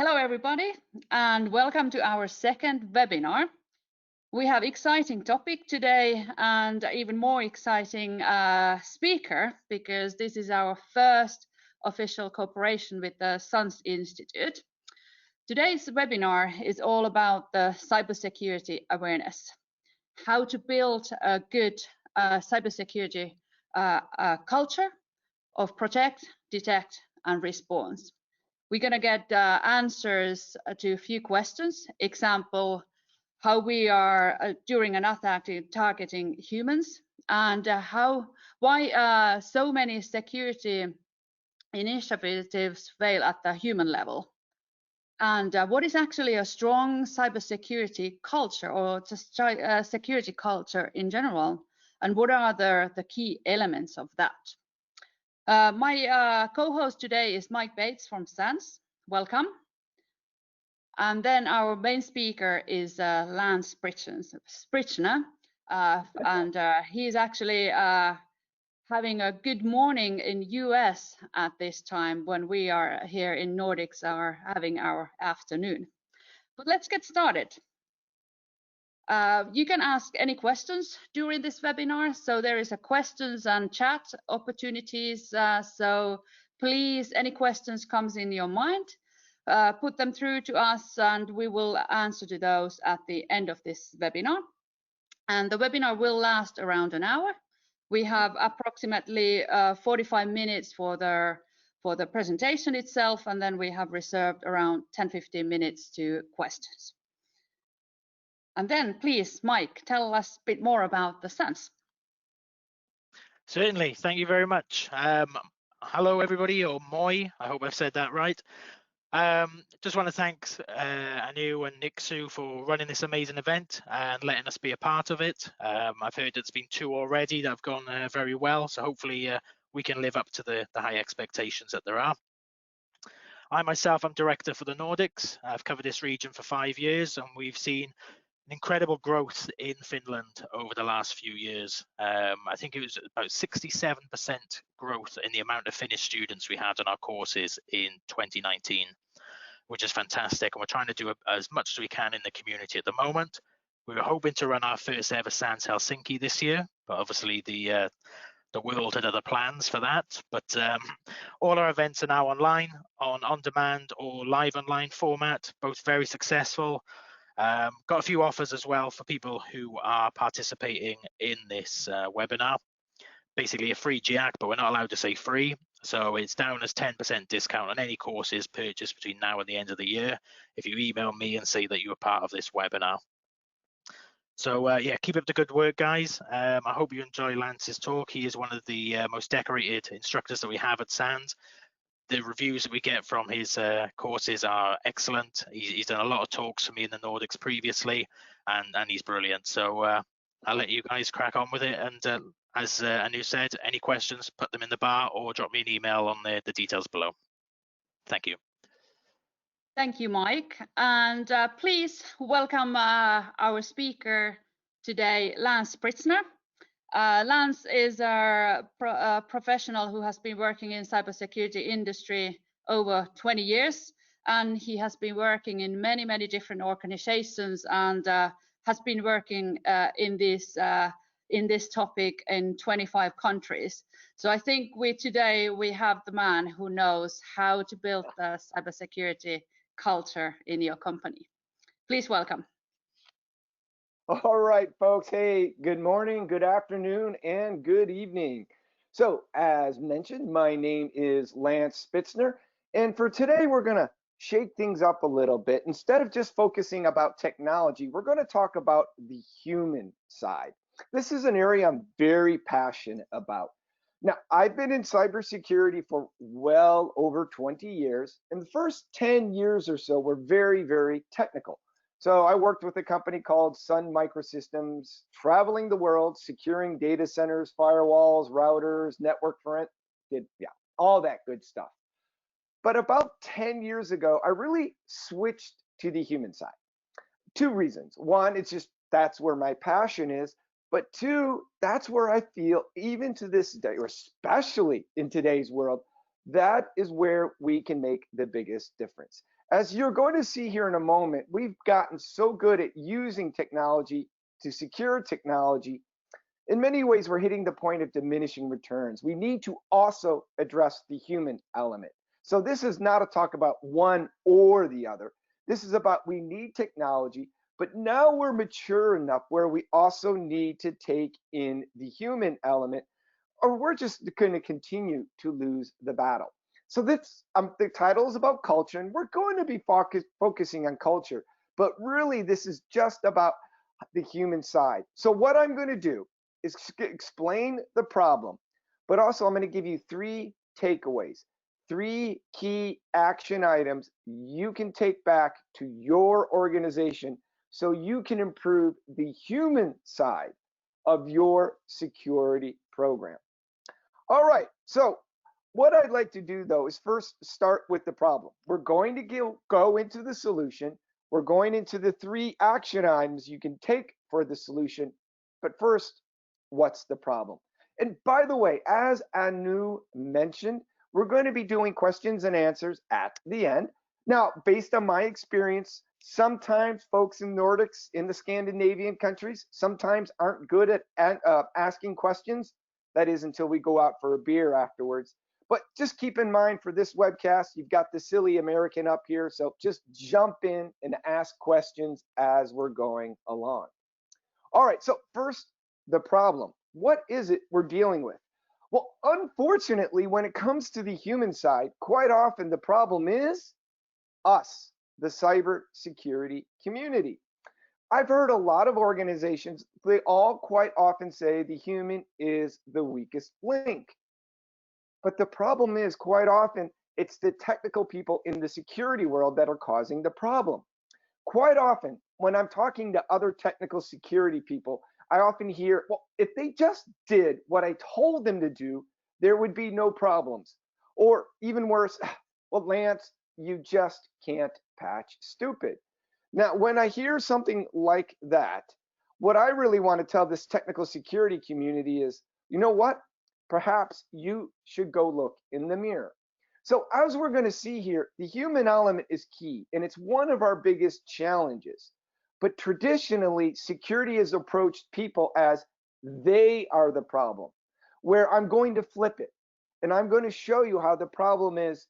Hello, everybody, and welcome to our second webinar. We have exciting topic today and even more exciting speaker, because this is our first official cooperation with the SUNS Institute. Today's webinar is all about the cybersecurity awareness, how to build a good cybersecurity culture of protect, detect, and response. We're going to get answers to a few questions. Example, how we are during an attack targeting humans, and why so many security initiatives fail at the human level, and what is actually a strong cybersecurity culture, or just security culture in general, and what are the key elements of that. My co-host today is Mike Bates from SUNS. Welcome. And then our main speaker is Lance Spitzner, and he's actually having a good morning in US at this time, when we are here in Nordics are having our afternoon. But let's get started. You can ask any questions during this webinar. So there is a questions and chat opportunities. So please, any questions comes in your mind, put them through to us, and we will answer to those at the end of this webinar. And the webinar will last around an hour. We have approximately 45 minutes for the presentation itself, and then we have reserved around 10-15 minutes to questions. And then please, Mike, tell us a bit more about the SUNS. Certainly, thank you very much. Hello everybody, or moi, I hope I've said that right. Just want to thank Anu and Nixu for running this amazing event and letting us be a part of it. I've heard it's been 2 already that have gone very well, so hopefully we can live up to the high expectations that there are. I myself am director for the Nordics. I've covered this region for 5 years, and we've seen incredible growth in Finland over the last few years. I think it was about 67% growth in the amount of Finnish students we had in our courses in 2019, which is fantastic. And we're trying to do as much as we can in the community at the moment. We were hoping to run our first ever SUNS Helsinki this year, but obviously the world had other plans for that. But all our events are now online, on demand or live online format, both very successful. Got a few offers as well for people who are participating in this webinar. Basically a free GIAC, but we're not allowed to say free. So it's down as 10% discount on any courses purchased between now and the end of the year, if you email me and say that you were part of this webinar. So yeah, keep up the good work, guys. I hope you enjoy Lance's talk. He is one of the most decorated instructors that we have at SUNS. The reviews that we get from his courses are excellent. He's done a lot of talks for me in the Nordics previously, and he's brilliant. So I'll let you guys crack on with it. And as Anu said, any questions, put them in the bar or drop me an email on the details below. Thank you. Thank you, Mike. And please welcome our speaker today, Lance Spitzner. Lance is a professional who has been working in cybersecurity industry over 20 years, and he has been working in many different organizations, and has been working in this topic in 25 countries. So I think today we have the man who knows how to build the cybersecurity culture in your company. Please welcome. All right, folks. Hey, good morning, good afternoon, and good evening. So, as mentioned, my name is Lance Spitzner, and for today, we're going to shake things up a little bit. Instead of just focusing about technology, we're going to talk about the human side. This is an area I'm very passionate about. Now, I've been in cybersecurity for well over 20 years, and the first 10 years or so were very technical. So I worked with a company called Sun Microsystems, traveling the world, securing data centers, firewalls, routers, network front, all that good stuff. But about 10 years ago, I really switched to the human side. 2 reasons. 1, it's just that's where my passion is. But 2, that's where I feel, even to this day, or especially in today's world, that is where we can make the biggest difference. As you're going to see here in a moment, we've gotten so good at using technology to secure technology. In many ways, we're hitting the point of diminishing returns. We need to also address the human element. So this is not a talk about one or the other. This is about we need technology, but now we're mature enough where we also need to take in the human element, or we're just going to continue to lose the battle. So this the title is about culture, and we're going to be focusing on culture, but really this is just about the human side. So what I'm going to do is explain the problem, but also I'm going to give you 3 takeaways, 3 key action items you can take back to your organization so you can improve the human side of your security program. All right, so what I'd like to do though is first start with the problem. We're going to go into the solution. We're going into the 3 action items you can take for the solution. But first, what's the problem? And by the way, as Anu mentioned, we're going to be doing questions and answers at the end. Now, based on my experience, sometimes folks in Nordics, in the Scandinavian countries, sometimes aren't good at asking questions. That is until we go out for a beer afterwards. But just keep in mind for this webcast, you've got the silly American up here. So just jump in and ask questions as we're going along. All right, so first, the problem. What is it we're dealing with? Well, unfortunately, when it comes to the human side, quite often the problem is us, the cybersecurity community. I've heard a lot of organizations, they all quite often say the human is the weakest link. But the problem is quite often it's the technical people in the security world that are causing the problem. Quite often, when I'm talking to other technical security people, I often hear, well, if they just did what I told them to do, there would be no problems. Or even worse, well, Lance, you just can't patch stupid. Now, when I hear something like that, what I really want to tell this technical security community is, you know what? Perhaps you should go look in the mirror. So as we're going to see here, the human element is key, and it's one of our biggest challenges. But traditionally, security has approached people as they are the problem, where I'm going to flip it, and I'm going to show you how the problem is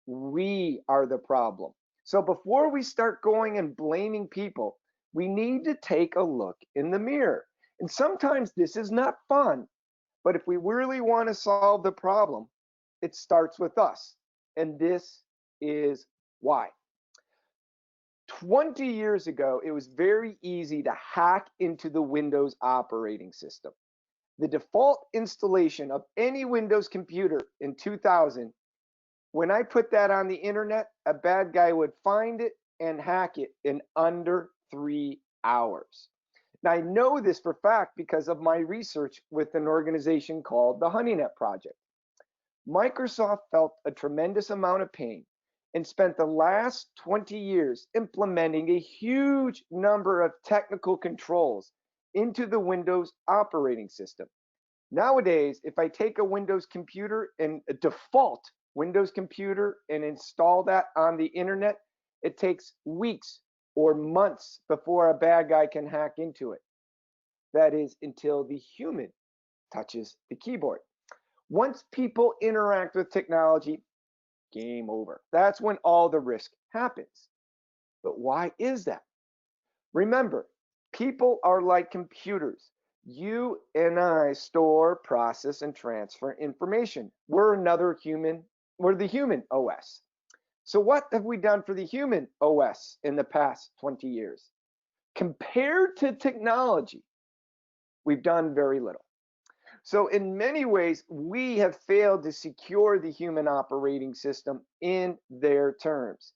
we are the problem. So before we start going and blaming people, we need to take a look in the mirror. And sometimes this is not fun, but if we really want to solve the problem, it starts with us. And this is why. 20 years ago, it was very easy to hack into the Windows operating system. The default installation of any Windows computer in 2000, when I put that on the internet, a bad guy would find it and hack it in under 3 hours. Now, I know this for fact because of my research with an organization called the HoneyNet Project. Microsoft felt a tremendous amount of pain and spent the last 20 years implementing a huge number of technical controls into the Windows operating system. Nowadays, if I take a Windows computer and a default Windows computer and install that on the internet, it takes weeks or months before a bad guy can hack into it. That is until the human touches the keyboard. Once people interact with technology, game over. That's when all the risk happens. But why is that? Remember, people are like computers. You and I store, process, and transfer information. We're another human. We're the human OS. So what have we done for the human OS in the past 20 years? Compared to technology, we've done very little. So in many ways, we have failed to secure the human operating system in their terms.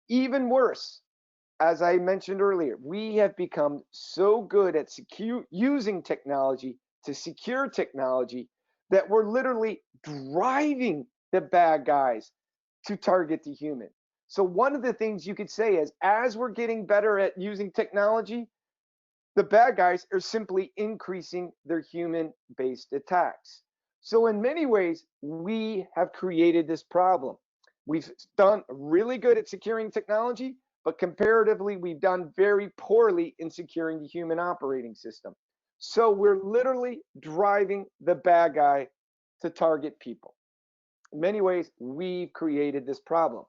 Even worse, as I mentioned earlier, we have become so good at using technology to secure technology that we're literally driving the bad guys to target the human. So one of the things you could say is, as we're getting better at using technology, the bad guys are simply increasing their human-based attacks. So in many ways, we have created this problem. We've done really good at securing technology, but comparatively, we've done very poorly in securing the human operating system. So we're literally driving the bad guy to target people. In many ways, we've created this problem.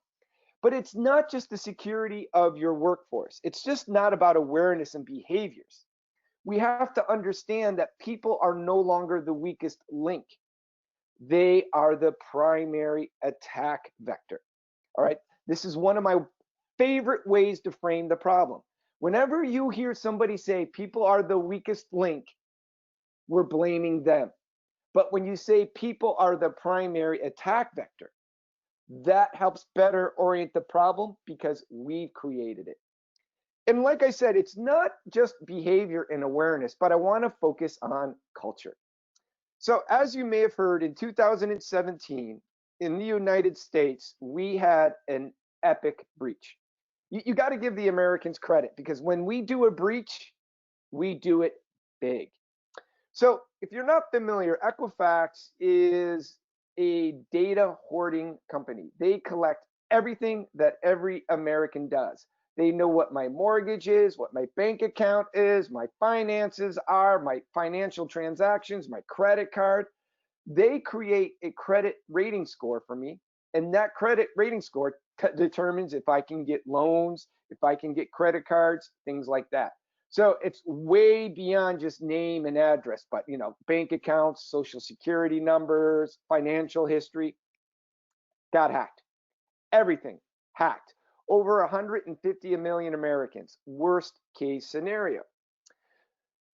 But it's not just the security of your workforce. It's just not about awareness and behaviors. We have to understand that people are no longer the weakest link. They are the primary attack vector. All right. This is one of my favorite ways to frame the problem. Whenever you hear somebody say people are the weakest link, we're blaming them. But when you say people are the primary attack vector, that helps better orient the problem because we've created it. And like I said, it's not just behavior and awareness, but I want to focus on culture. So, as you may have heard, in 2017, in the United States, we had an epic breach. You got to give the Americans credit because when we do a breach, we do it big. So, if you're not familiar, Equifax is a data hoarding company. They collect everything that every American does. They know what my mortgage is, what my bank account is, my finances are, my financial transactions, my credit card. They create a credit rating score for me, and that credit rating score determines if I can get loans, if I can get credit cards, things like that. So it's way beyond just name and address, but bank accounts, social security numbers, financial history got hacked. Everything hacked. Over 150 million Americans. Worst case scenario.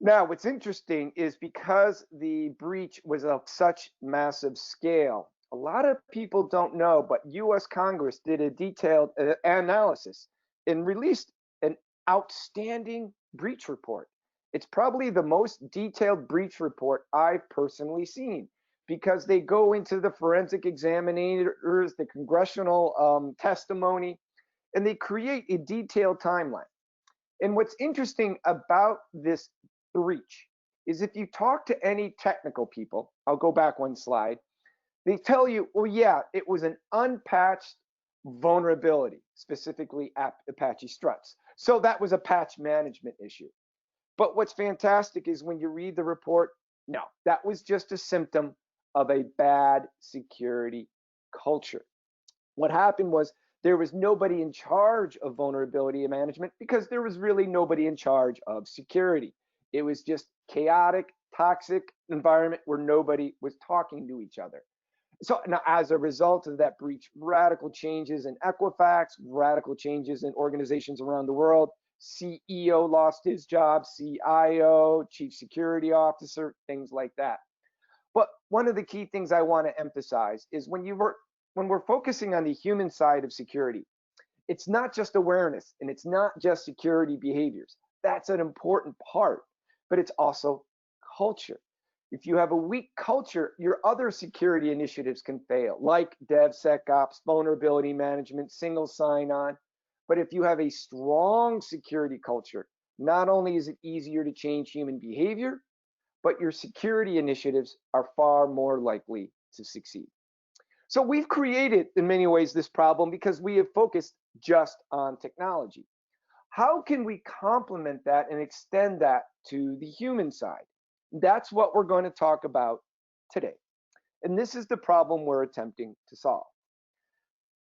Now, what's interesting is because the breach was of such massive scale, a lot of people don't know, but US Congress did a detailed analysis and released an outstanding breach report. It's probably the most detailed breach report I've personally seen because they go into the forensic examiners, the congressional testimony, and they create a detailed timeline. And what's interesting about this breach is if you talk to any technical people, I'll go back one slide, they tell you, well, yeah, it was an unpatched vulnerability, specifically Apache struts. So that was a patch management issue. But what's fantastic is when you read the report, no, that was just a symptom of a bad security culture. What happened was there was nobody in charge of vulnerability management because there was really nobody in charge of security. It was just chaotic, toxic environment where nobody was talking to each other. So now, as a result of that breach, radical changes in Equifax, radical changes in organizations around the world. CEO lost his job, CIO, chief security officer, things like that. But one of the key things I want to emphasize is when we're focusing on the human side of security, it's not just awareness and it's not just security behaviors. That's an important part, but it's also culture. If you have a weak culture, your other security initiatives can fail, like DevSecOps, vulnerability management, single sign-on. But if you have a strong security culture, not only is it easier to change human behavior, but your security initiatives are far more likely to succeed. So we've created, in many ways, this problem because we have focused just on technology. How can we complement that and extend that to the human side? That's what we're going to talk about today. And this is the problem we're attempting to solve.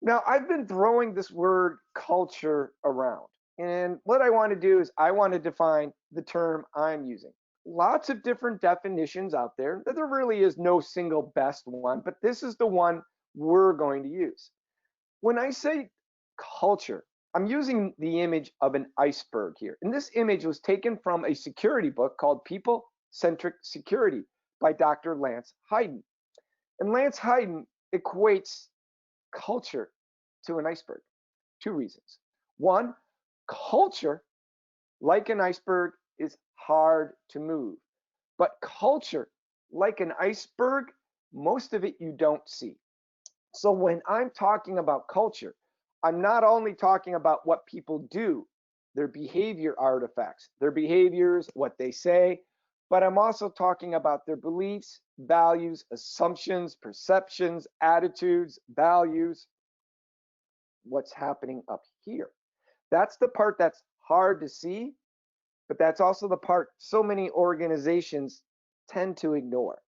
Now, I've been throwing this word culture around. And what I want to do is I want to define the term I'm using. Lots of different definitions out there. There really is no single best one, but this is the one we're going to use. When I say culture, I'm using the image of an iceberg here. And this image was taken from a security book called People-Centric Security by Dr. Lance Hayden. And Lance Hayden equates culture to an iceberg. Two reasons. One, culture, like an iceberg, is hard to move. But culture, like an iceberg, most of it you don't see. So when I'm talking about culture, I'm not only talking about what people do, their behavior artifacts, their behaviors, what they say, but I'm also talking about their beliefs, values, assumptions, perceptions, attitudes, values. what's happening up here. That's the part that's hard to see, but that's also the part so many organizations tend to ignore.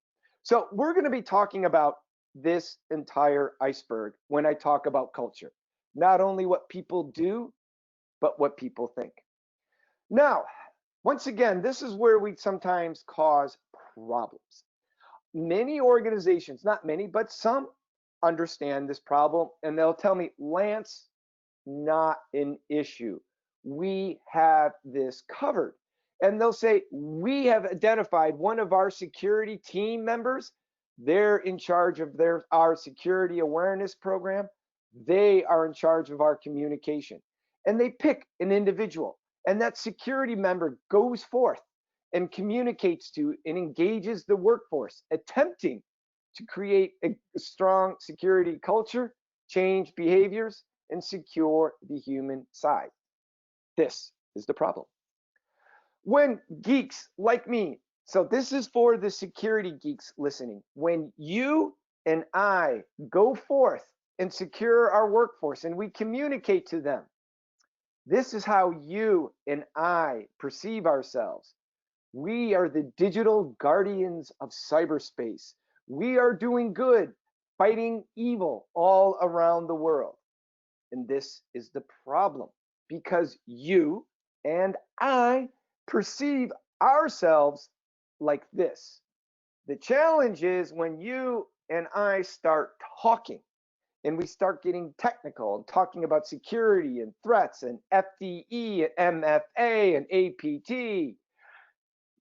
So we're going to be talking about this entire iceberg when I talk about culture. Not only what people do, but what people think. Now, once again, this is where we sometimes cause problems. Many organizations, not many, but some understand this problem and they'll tell me, Lance, not an issue. We have this covered. And they'll say, we have identified one of our security team members. They're in charge of our security awareness program. They are in charge of our communication. And they pick an individual. And that security member goes forth and communicates to and engages the workforce, attempting to create a strong security culture, change behaviors, and secure the human side. This is the problem. When geeks like me, so this is for the security geeks listening, when you and I go forth and secure our workforce and we communicate to them, this is how you and I perceive ourselves. We are the digital guardians of cyberspace. We are doing good, fighting evil all around the world. And this is the problem because you and I perceive ourselves like this. The challenge is when you and I start talking and we start getting technical and talking about security and threats and FDE and MFA and APT.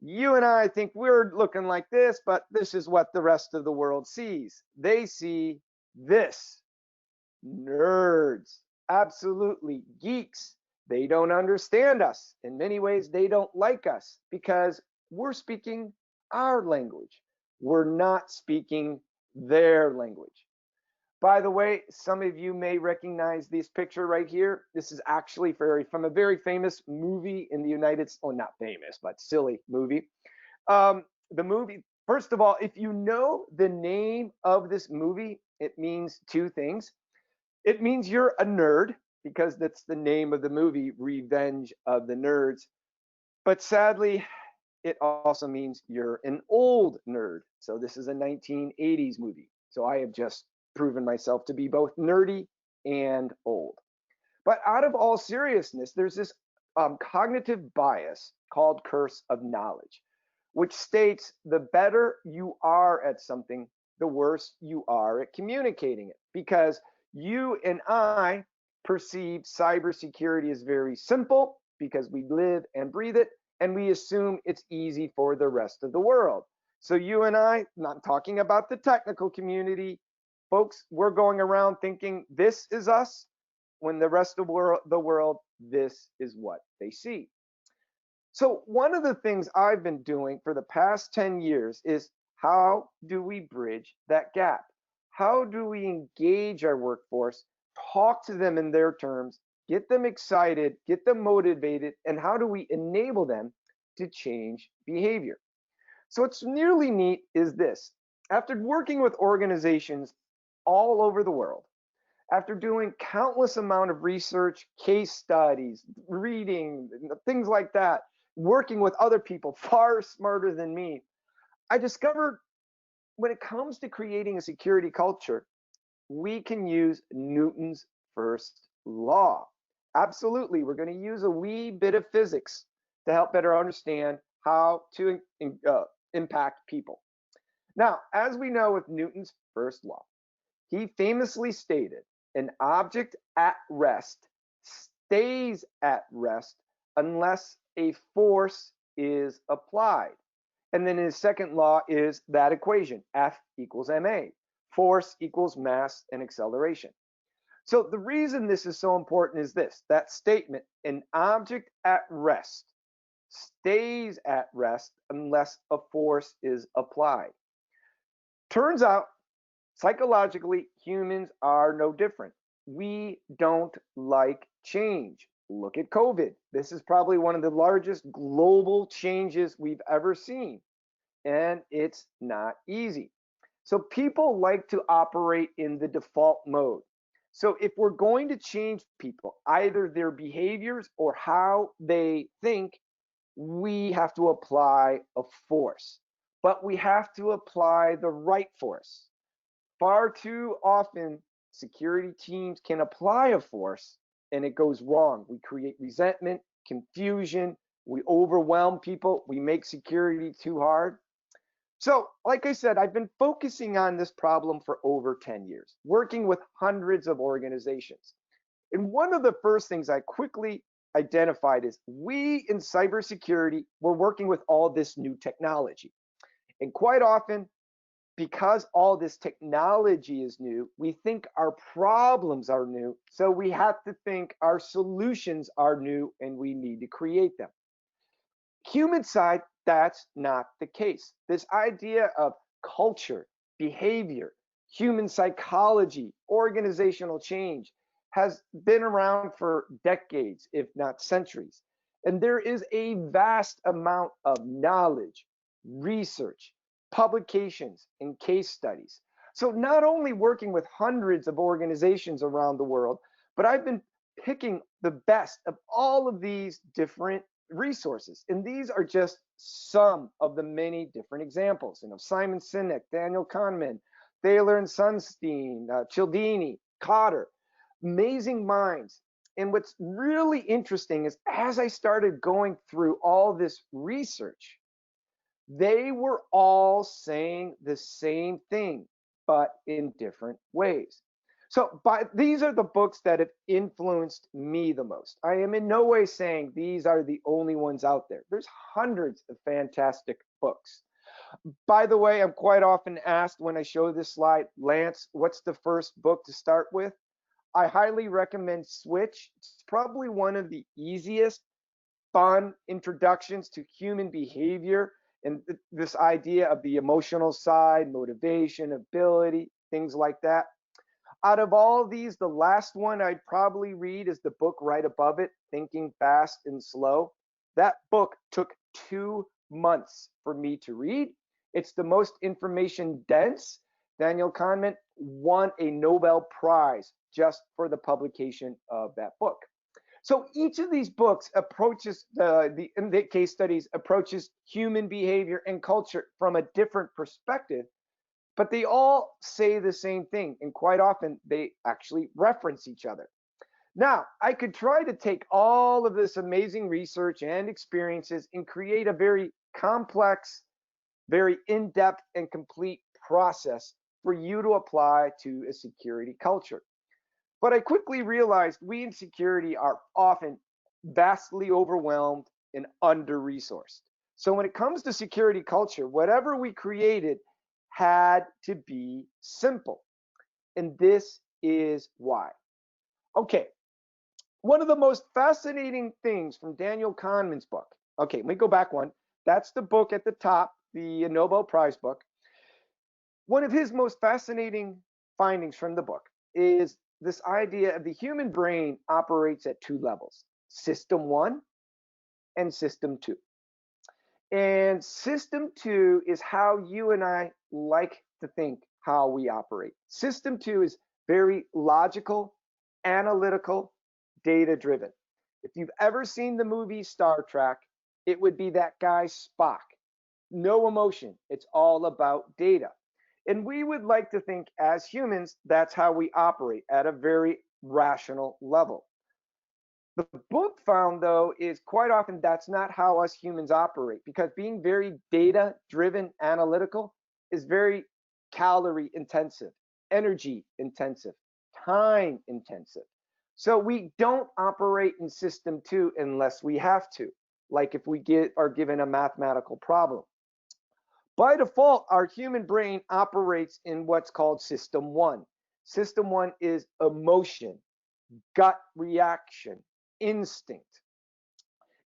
You and I think we're looking like this, but this is what the rest of the world sees. They see this. Nerds, absolutely geeks. They don't understand us. In many ways, they don't like us because we're speaking our language. We're not speaking their language. By the way, some of you may recognize this picture right here. This is actually from a very famous movie in the United States. Oh, not famous, but silly movie. The movie, first of all, if you know the name of this movie, it means two things. It means you're a nerd because that's the name of the movie, Revenge of the Nerds. But sadly, it also means you're an old nerd. So this is a 1980s movie. So I have just proven myself to be both nerdy and old. But out of all seriousness, there's this cognitive bias called curse of knowledge, which states the better you are at something, the worse you are at communicating it. Because you and I perceive cybersecurity as very simple because we live and breathe it, and we assume it's easy for the rest of the world. So you and I, not talking about the technical community, folks, we're going around thinking this is us, when the rest of the world, this is what they see. So one of the things I've been doing for the past 10 years is how do we bridge that gap? How do we engage our workforce, talk to them in their terms, get them excited, get them motivated, and how do we enable them to change behavior? So what's nearly neat is this. After working with organizations all over the world, after doing countless amount of research, case studies, reading, things like that, working with other people far smarter than me, I discovered when it comes to creating a security culture, we can use Newton's first law. Absolutely, we're going to use a wee bit of physics to help better understand how to impact people. Now, as we know with Newton's first law, he famously stated, an object at rest stays at rest unless a force is applied. And then his second law is that equation, F equals ma. Force equals mass and acceleration. So the reason this is so important is this, that statement, an object at rest stays at rest unless a force is applied. Turns out, psychologically, humans are no different. We don't like change. Look at COVID. This is probably one of the largest global changes we've ever seen, and it's not easy. So people like to operate in the default mode. So if we're going to change people, either their behaviors or how they think, we have to apply a force, but we have to apply the right force. Far too often, security teams can apply a force and it goes wrong. We create resentment, confusion, we overwhelm people, we make security too hard. So, like I said, I've been focusing on this problem for over 10 years, working with hundreds of organizations. And one of the first things I quickly identified is we in cybersecurity, we're working with all this new technology. And quite often, because all this technology is new, we think our problems are new. So we have to think our solutions are new and we need to create them. Human side, that's not the case. This idea of culture, behavior, human psychology, organizational change has been around for decades, if not centuries. And there is a vast amount of knowledge, research, publications, and case studies. So not only working with hundreds of organizations around the world, but I've been picking the best of all of these different resources. And these are just some of the many different examples. Simon Sinek, Daniel Kahneman, Thaler and Sunstein, Cialdini, Cotter, amazing minds. And what's really interesting is as I started going through all this research, they were all saying the same thing, but in different ways. So these are the books that have influenced me the most. I am in no way saying these are the only ones out there. There's hundreds of fantastic books. By the way, I'm quite often asked when I show this slide, Lance, what's the first book to start with? I highly recommend Switch. It's probably one of the easiest, fun introductions to human behavior and this idea of the emotional side, motivation, ability, things like that. Out of all of these, the last one I'd probably read is the book right above it, Thinking Fast and Slow. That book took 2 months for me to read. It's the most information dense. Daniel Kahneman won a Nobel Prize just for the publication of that book. So each of these books approaches the case studies approaches human behavior and culture from a different perspective, but they all say the same thing, and quite often they actually reference each other. Now, I could try to take all of this amazing research and experiences and create a very complex, very in-depth and complete process for you to apply to a security culture. But I quickly realized we in security are often vastly overwhelmed and under-resourced. So when it comes to security culture, whatever we created had to be simple. And this is why. Okay, one of the most fascinating things from Daniel Kahneman's book. Okay, let me go back one. That's the book at the top, the Nobel Prize book. One of his most fascinating findings from the book is this idea of the human brain operates at 2 levels, system 1 and system 2. And system 2 is how you and I like to think how we operate. System 2 is very logical, analytical, data driven. If you've ever seen the movie Star Trek, it would be that guy Spock. No emotion. It's all about data. And we would like to think as humans, that's how we operate at a very rational level. The book found, though, is quite often that's not how us humans operate, because being very data driven, analytical is very calorie intensive, energy intensive, time intensive. So we don't operate in system 2 unless we have to, like if we are given a mathematical problem. By default, our human brain operates in what's called system 1. System 1 is emotion, gut reaction, instinct.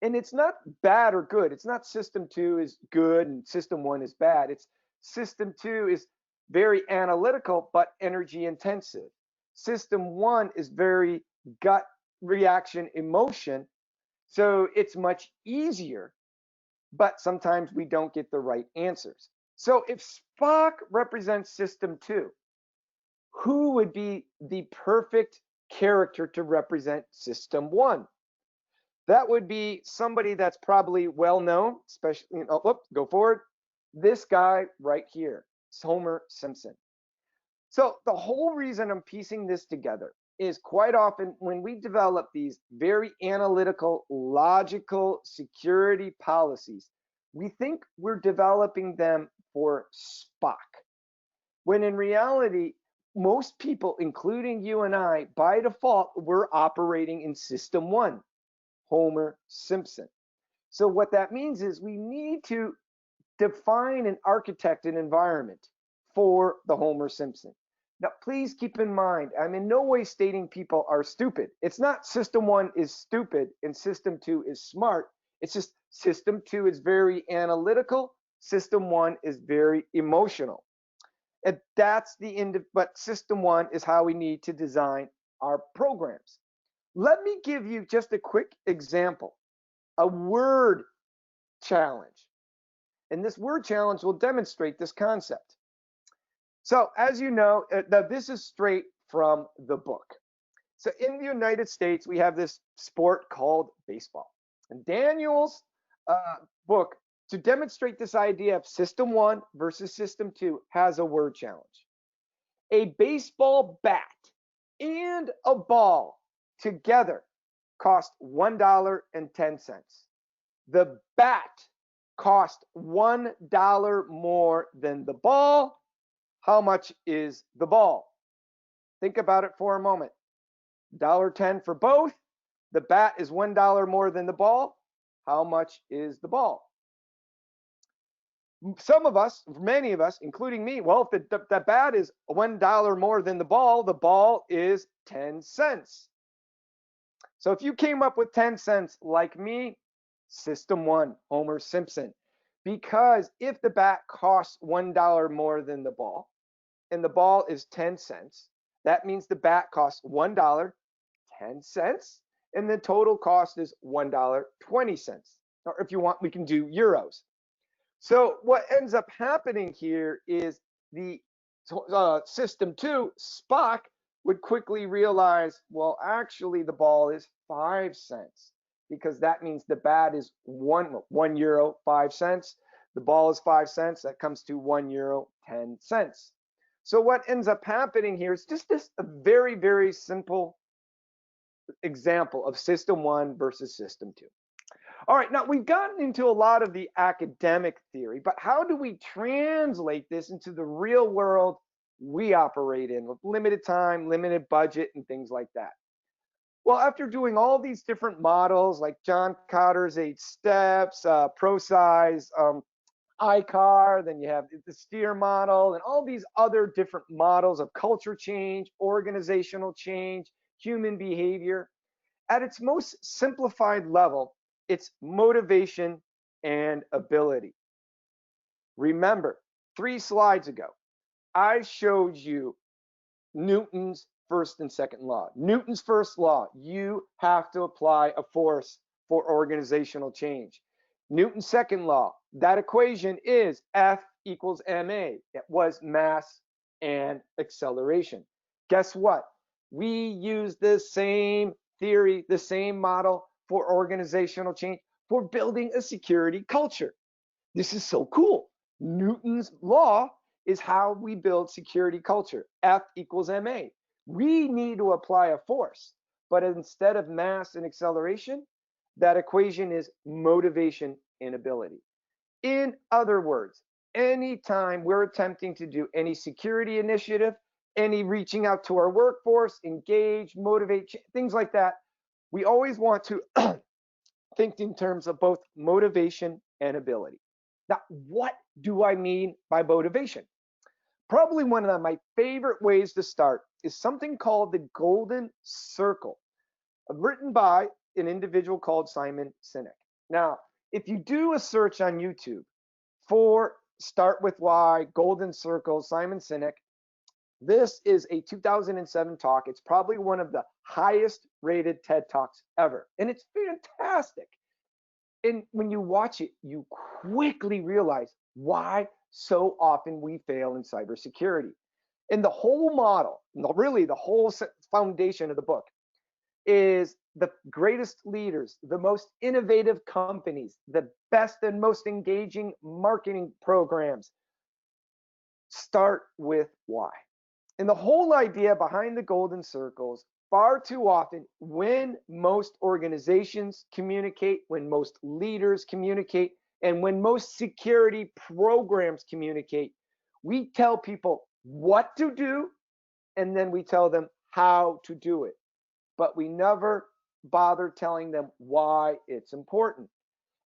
And it's not bad or good. It's not system 2 is good and system 1 is bad. It's system 2 is very analytical but energy intensive. System 1 is very gut reaction, emotion. So it's much easier, but sometimes we don't get the right answers. So if Spock represents system 2, who would be the perfect character to represent System 1? That would be somebody that's probably well known, especially, go forward. This guy right here, Homer Simpson. So the whole reason I'm piecing this together is quite often when we develop these very analytical, logical security policies, we think we're developing them for Spock, when in reality, most people, including you and I, by default, we're operating in System 1, Homer Simpson. So what that means is we need to define and architect an environment for the Homer Simpson. Now, please keep in mind, I'm in no way stating people are stupid. It's not System 1 is stupid and System 2 is smart. It's just System 2 is very analytical. System 1 is very emotional. And that's the end, but System 1 is how we need to design our programs. Let me give you just a quick example, a word challenge. And this word challenge will demonstrate this concept. So as you know, this is straight from the book. So in the United States, we have this sport called baseball. And Daniel's book, to demonstrate this idea of System 1 versus System 2, has a word challenge. A baseball bat and a ball together cost $1.10. The bat cost $1 more than the ball. How much is the ball? Think about it for a moment. $1.10 for both. The bat is $1 more than the ball. How much is the ball? Some of us, many of us, including me, well, if the bat is $1 more than the ball is 10 cents. So if you came up with 10 cents like me, System 1, Homer Simpson. Because if the bat costs $1 more than the ball, and the ball is 10 cents, that means the bat costs $1, 10 cents, and the total cost is $1.20. Or if you want, we can do euros. So what ends up happening here is the System 2, Spock, would quickly realize, well, actually the ball is 5 cents, because that means the bat is €1, 5 cents. The ball is 5 cents. That comes to €1, 10 cents. So what ends up happening here is just this a very, very simple example of System 1 versus System 2. All right, now we've gotten into a lot of the academic theory, but how do we translate this into the real world we operate in with limited time, limited budget, and things like that? Well, after doing all these different models like John Cotter's 8 steps, ProSize, ICAR, then you have the STEER model, and all these other different models of culture change, organizational change, human behavior. At its most simplified level, it's motivation and ability. Remember, 3 slides ago, I showed you Newton's first and second law. Newton's first law, you have to apply a force for organizational change. Newton's second law, that equation is F equals ma. It was mass and acceleration. Guess what? We use the same theory, the same model for organizational change, for building a security culture. This is so cool. Newton's law is how we build security culture. F equals ma. We need to apply a force, but instead of mass and acceleration, that equation is motivation and ability. In other words, anytime we're attempting to do any security initiative, any reaching out to our workforce, engage, motivate, things like that, we always want to think in terms of both motivation and ability. Now, what do I mean by motivation? Probably one of my favorite ways to start is something called the Golden Circle, written by an individual called Simon Sinek. Now, if you do a search on YouTube for Start With Why, Golden Circle, Simon Sinek, this is a 2007 talk. It's probably one of the highest rated TED Talks ever, and it's fantastic. And when you watch it, you quickly realize why so often we fail in cybersecurity. And the whole model, really the whole foundation of the book, is the greatest leaders, the most innovative companies, the best and most engaging marketing programs start with why. And the whole idea behind the golden circles, far too often, when most organizations communicate, when most leaders communicate, and when most security programs communicate, we tell people what to do, and then we tell them how to do it. But we never bother telling them why it's important.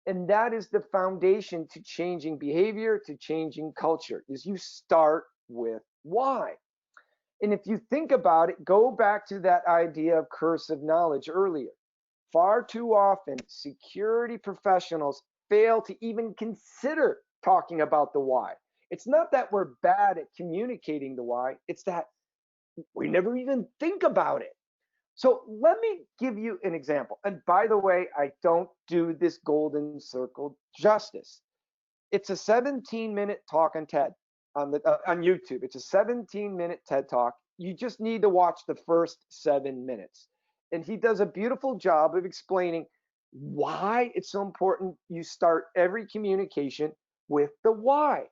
And that is the foundation to changing behavior, to changing culture, is you start with why. And if you think about it, go back to that idea of curse of knowledge earlier. Far too often, security professionals fail to even consider talking about the why. It's not that we're bad at communicating the why, it's that we never even think about it. So let me give you an example. And by the way, I don't do this golden circle justice. It's a 17-minute talk on TED on YouTube. It's a 17-minute TED talk. You just need to watch the first 7 minutes. And he does a beautiful job of explaining why it's so important you start every communication with the why.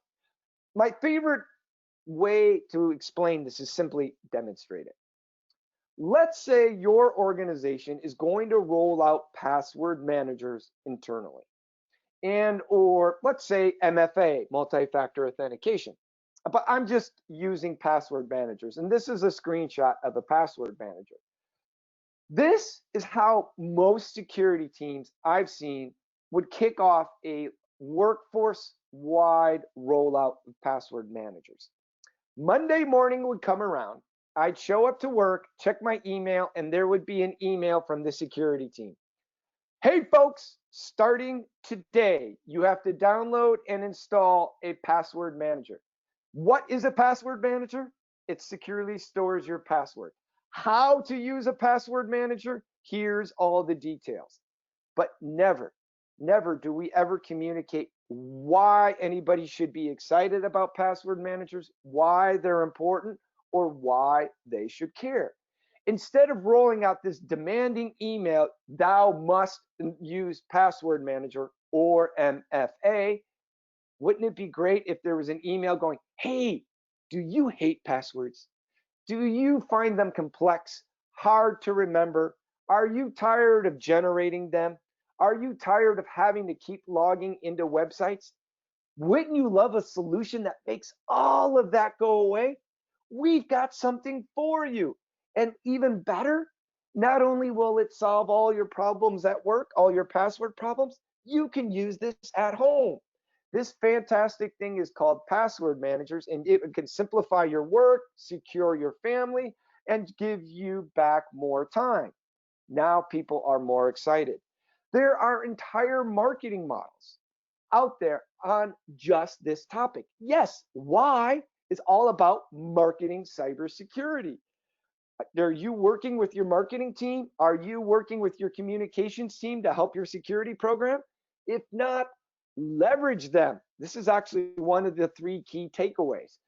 My favorite way to explain this is simply demonstrate it. Let's say your organization is going to roll out password managers internally, and or let's say MFA, multi-factor authentication. But I'm just using password managers, and this is a screenshot of a password manager. This is how most security teams I've seen would kick off a workforce-wide rollout of password managers. Monday morning would come around. I'd show up to work, check my email, and there would be an email from the security team. Hey folks, starting today, you have to download and install a password manager. What is a password manager? It securely stores your password. How to use a password manager? Here's all the details. But never do we ever communicate why anybody should be excited about password managers, why they're important, or why they should care. Instead of rolling out this demanding email, thou must use password manager or MFA, wouldn't it be great if there was an email going, hey, do you hate passwords? Do you find them complex, hard to remember? Are you tired of generating them? Are you tired of having to keep logging into websites? Wouldn't you love a solution that makes all of that go away? We've got something for you. And even better, not only will it solve all your problems at work, all your password problems, you can use this at home. This fantastic thing is called password managers, and it can simplify your work, secure your family, and give you back more time. Now people are more excited. There are entire marketing models out there on just this topic. Yes, why is all about marketing cybersecurity. Are you working with your marketing team? Are you working with your communications team to help your security program? If not, leverage them. This is actually one of the 3 key takeaways.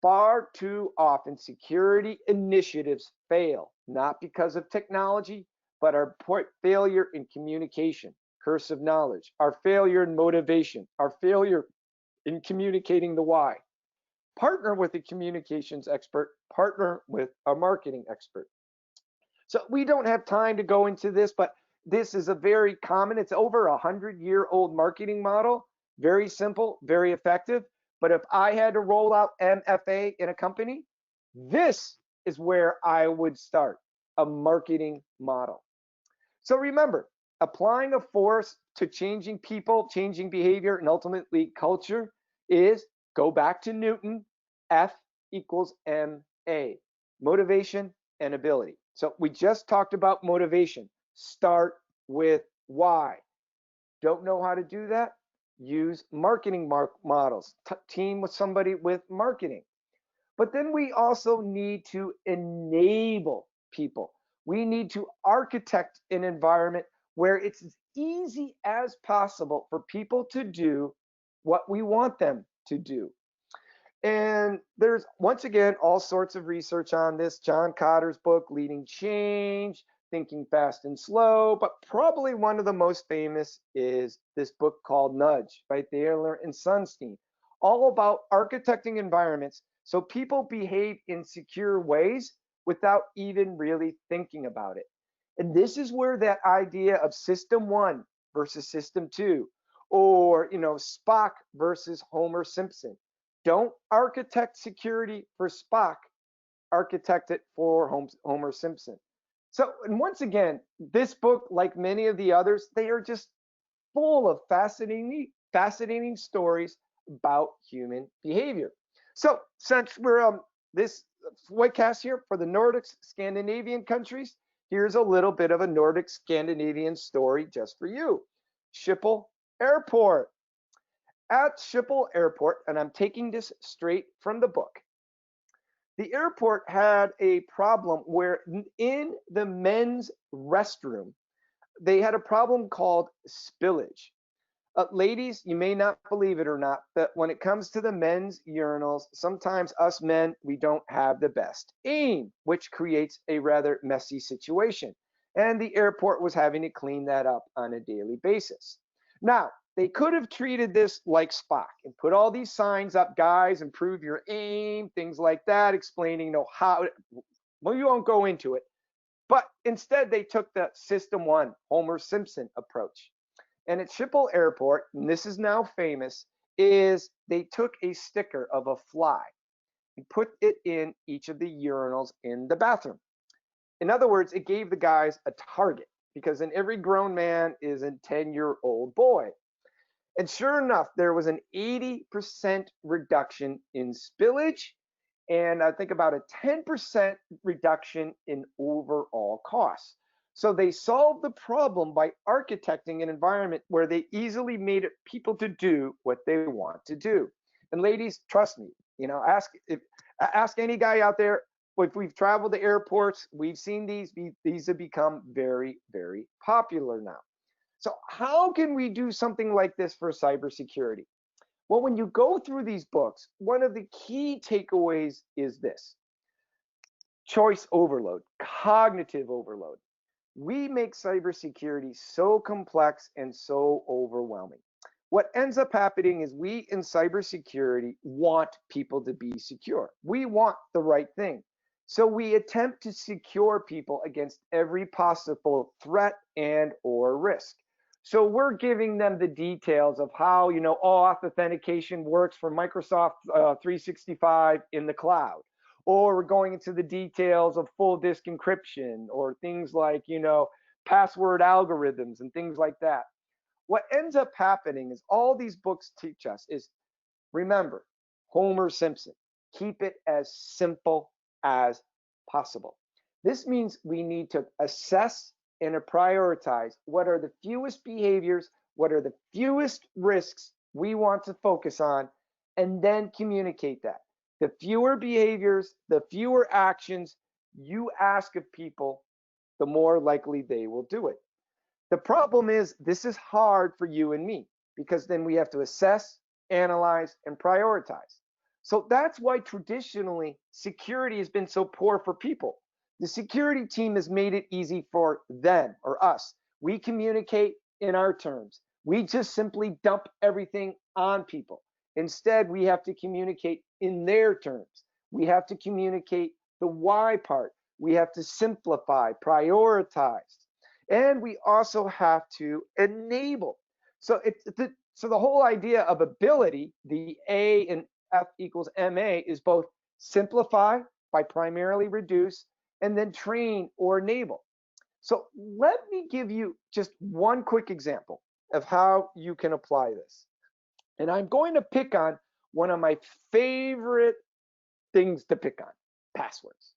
Far too often, security initiatives fail, not because of technology, but our failure in communication, curse of knowledge, our failure in motivation, our failure in communicating the why. Partner with a communications expert, partner with a marketing expert. So we don't have time to go into this, but this is a very common, it's over 100-year-old marketing model, very simple, very effective. But if I had to roll out MFA in a company, this is where I would start, a marketing model. So remember, applying a force to changing people, changing behavior, and ultimately culture is, go back to Newton, F equals MA, motivation and ability. So we just talked about motivation. Start with why. Don't know how to do that? Use marketing models. Team with somebody with marketing. But then we also need to enable people. We need to architect an environment where it's as easy as possible for people to do what we want them to do. And there's, once again, all sorts of research on this. John Kotter's book, Leading Change, Thinking Fast and Slow, but probably one of the most famous is this book called Nudge by Thaler and Sunstein, all about architecting environments so people behave in secure ways without even really thinking about it. And this is where that idea of system one versus system two, or Spock versus Homer Simpson. Don't architect security for Spock, architect it for Homer Simpson. So, and once again, this book, like many of the others, they are just full of fascinating stories about human behavior. So, since we're this webcast here for the Nordics, Scandinavian countries, here's a little bit of a Nordic Scandinavian story just for you. Schiphol Airport. At Schiphol Airport, and I'm taking this straight from the book, the airport had a problem where in the men's restroom, they had a problem called spillage. Ladies, you may not believe it or not, but when it comes to the men's urinals, sometimes us men, we don't have the best aim, which creates a rather messy situation. And the airport was having to clean that up on a daily basis. Now, they could have treated this like Spock and put all these signs up, guys, improve your aim, things like that, explaining, how, well, you won't go into it. But instead, they took the system one, Homer Simpson approach. And at Schiphol Airport, and this is now famous, is they took a sticker of a fly and put it in each of the urinals in the bathroom. In other words, it gave the guys a target because in every grown man is a 10-year-old boy. And sure enough, there was an 80% reduction in spillage and I think about a 10% reduction in overall costs. So they solved the problem by architecting an environment where they easily made it people to do what they want to do. And ladies, trust me, ask any guy out there. If we've traveled to airports, we've seen these have become very, very popular now. So how can we do something like this for cybersecurity? Well, when you go through these books, one of the key takeaways is this: choice overload, cognitive overload. We make cybersecurity so complex and so overwhelming. What ends up happening is we in cybersecurity want people to be secure. We want the right thing. So we attempt to secure people against every possible threat and or risk. So we're giving them the details of how, authentication works for Microsoft 365 in the cloud. Or we're going into the details of full disk encryption or things like, password algorithms and things like that. What ends up happening is all these books teach us is, remember, Homer Simpson, keep it as simple as possible. This means we need to assess and to prioritize what are the fewest behaviors, what are the fewest risks we want to focus on, and then communicate that. The fewer behaviors, the fewer actions you ask of people, the more likely they will do it. The problem is this is hard for you and me because then we have to assess, analyze, and prioritize. So that's why traditionally security has been so poor for people. The security team has made it easy for them or us. We communicate in our terms. We just simply dump everything on people. Instead, we have to communicate in their terms. We have to communicate the why part. We have to simplify, prioritize, and we also have to enable. So the whole idea of ability, the A in F equals MA, is both simplify by primarily reduce and then train or enable. So let me give you just one quick example of how you can apply this. And I'm going to pick on one of my favorite things to pick on: passwords.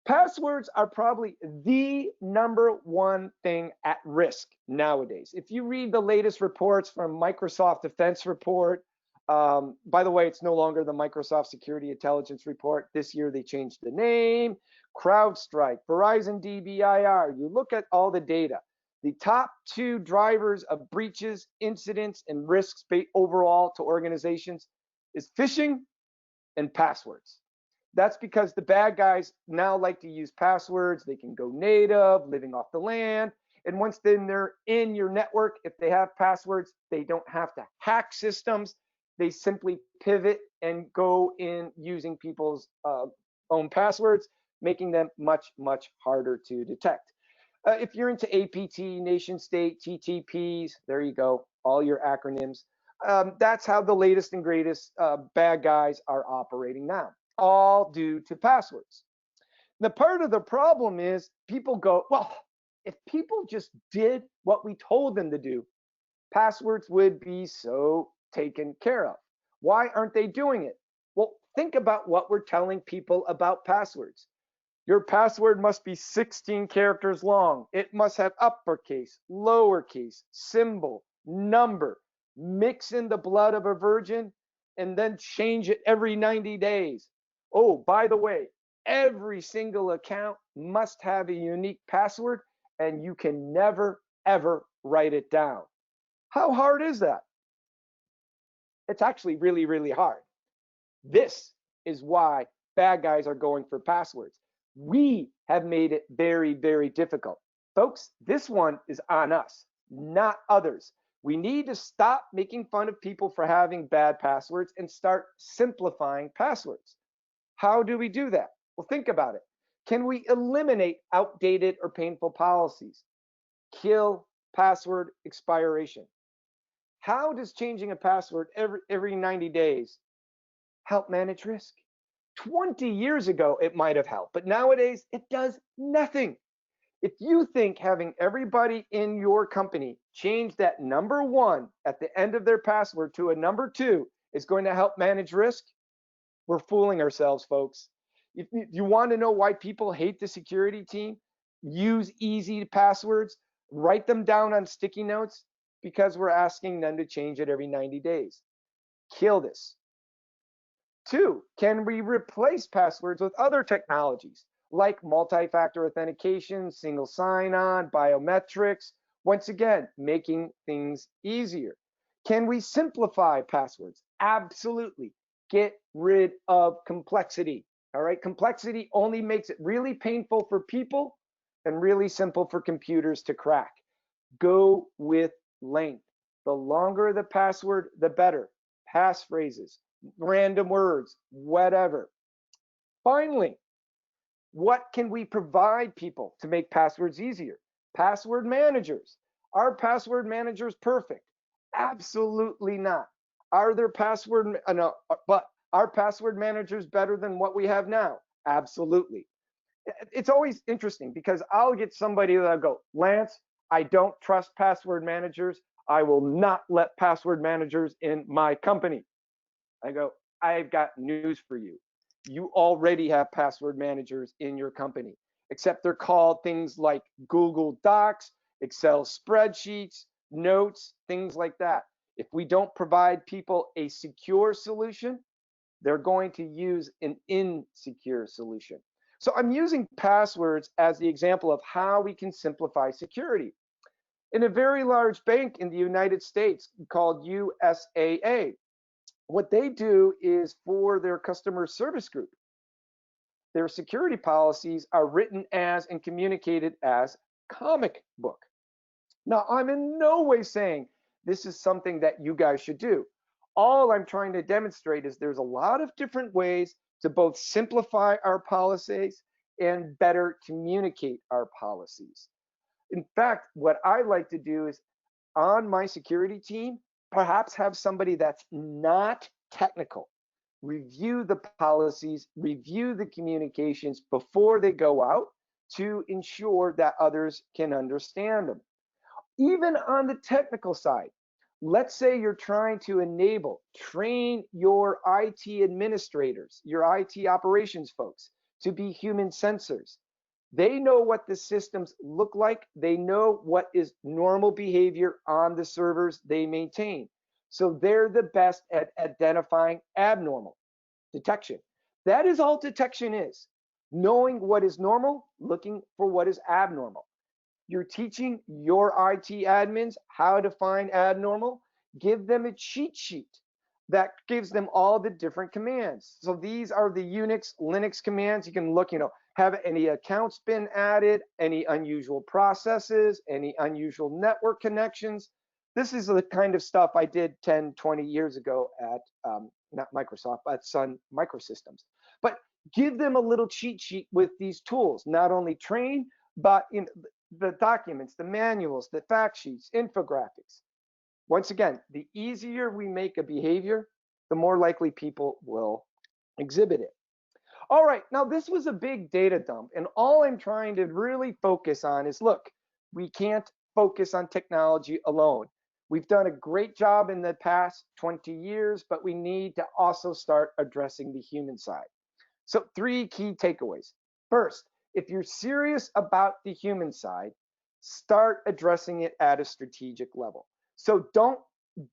Passwords are probably the number one thing at risk nowadays. If you read the latest reports from Microsoft Defense Report, by the way, it's no longer the Microsoft Security Intelligence Report. This year they changed the name. CrowdStrike, Verizon DBIR. You look at all the data. The top two drivers of breaches, incidents, and risks overall to organizations is phishing and passwords. That's because the bad guys now like to use passwords. They can go native, living off the land. And once then they're in your network, if they have passwords, they don't have to hack systems. They simply pivot and go in using people's own passwords, making them much, much harder to detect. If you're into APT, nation state, TTPs, there you go, all your acronyms. That's how the latest and greatest bad guys are operating now, all due to passwords. The part of the problem is people go, well, if people just did what we told them to do, passwords would be so taken care of. Why aren't they doing it? Well, think about what we're telling people about passwords. Your password must be 16 characters long. It must have uppercase, lowercase, symbol, number. Mix in the blood of a virgin and then change it every 90 days. Oh, by the way, every single account must have a unique password and you can never, ever write it down. How hard is that? It's actually really, really hard. This is why bad guys are going for passwords. We have made it very, very difficult. Folks, this one is on us, not others. We need to stop making fun of people for having bad passwords and start simplifying passwords. How do we do that? Well, think about it. Can we eliminate outdated or painful policies? Kill password expiration. How does changing a password every 90 days help manage risk? 20 years ago, it might have helped, but nowadays it does nothing. If you think having everybody in your company change that number 1 at the end of their password to a number 2 is going to help manage risk, we're fooling ourselves, folks. If you want to know why people hate the security team, use easy passwords, write them down on sticky notes, because we're asking them to change it every 90 days. Kill this. 2, can we replace passwords with other technologies like multi-factor authentication, single sign-on, biometrics? Once again, making things easier. Can we simplify passwords? Absolutely. Get rid of complexity. All right, complexity only makes it really painful for people and really simple for computers to crack. Go with length. The longer the password, the better. Passphrases, random words, whatever. Finally, what can we provide people to make passwords easier? Password managers. Are password managers perfect? Absolutely not. Are there password, no, but are password managers better than what we have now? Absolutely. It's always interesting because I'll get somebody that'll go, Lance, I don't trust password managers. I will not let password managers in my company. I go, I've got news for you. You already have password managers in your company, except they're called things like Google Docs, Excel spreadsheets, notes, things like that. If we don't provide people a secure solution, they're going to use an insecure solution. So I'm using passwords as the example of how we can simplify security. In a very large bank in the United States called USAA, what they do is for their customer service group, their security policies are written as and communicated as comic book. Now, I'm in no way saying this is something that you guys should do. All I'm trying to demonstrate is there's a lot of different ways to both simplify our policies and better communicate our policies. In fact, what I like to do is on my security team, perhaps have somebody that's not technical review the policies, review the communications before they go out to ensure that others can understand them. Even on the technical side, let's say you're trying to train your IT administrators, your IT operations folks to be human sensors. They know what the systems look like. They know what is normal behavior on the servers they maintain. So they're the best at identifying abnormal detection. That is all detection is. Knowing what is normal, looking for what is abnormal. You're teaching your IT admins how to find abnormal. Give them a cheat sheet that gives them all the different commands. So these are the Unix, Linux commands. You can look, have any accounts been added, any unusual processes, any unusual network connections. This is the kind of stuff I did 10, 20 years ago at, not Microsoft, but Sun Microsystems. But give them a little cheat sheet with these tools, not only train, but in the documents, the manuals, the fact sheets, infographics. Once again, the easier we make a behavior, the more likely people will exhibit it. All right, now this was a big data dump, and all I'm trying to really focus on is, look, we can't focus on technology alone. We've done a great job in the past 20 years, but we need to also start addressing the human side. So 3 key takeaways. First, if you're serious about the human side, start addressing it at a strategic level. So don't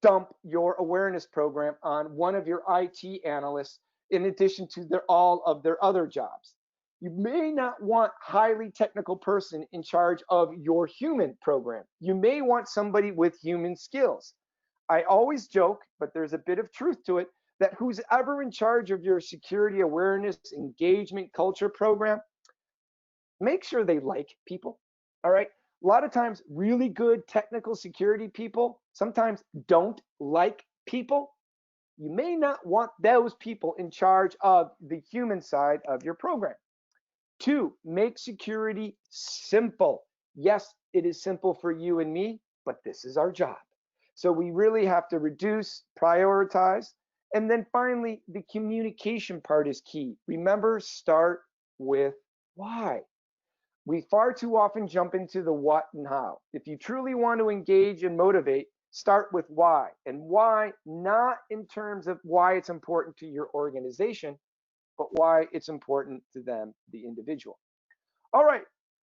dump your awareness program on one of your IT analysts in addition to all of their other jobs. You may not want a highly technical person in charge of your human program. You may want somebody with human skills. I always joke, but there's a bit of truth to it, that who's ever in charge of your security awareness engagement culture program, make sure they like people. All right. A lot of times, really good technical security people sometimes don't like people. You may not want those people in charge of the human side of your program. 2, make security simple. Yes, it is simple for you and me, but this is our job. So we really have to reduce, prioritize. And then finally, the communication part is key. Remember, start with why. We far too often jump into the what and how. If you truly want to engage and motivate, start with why. And why, not in terms of why it's important to your organization, but why it's important to them, the individual. All right,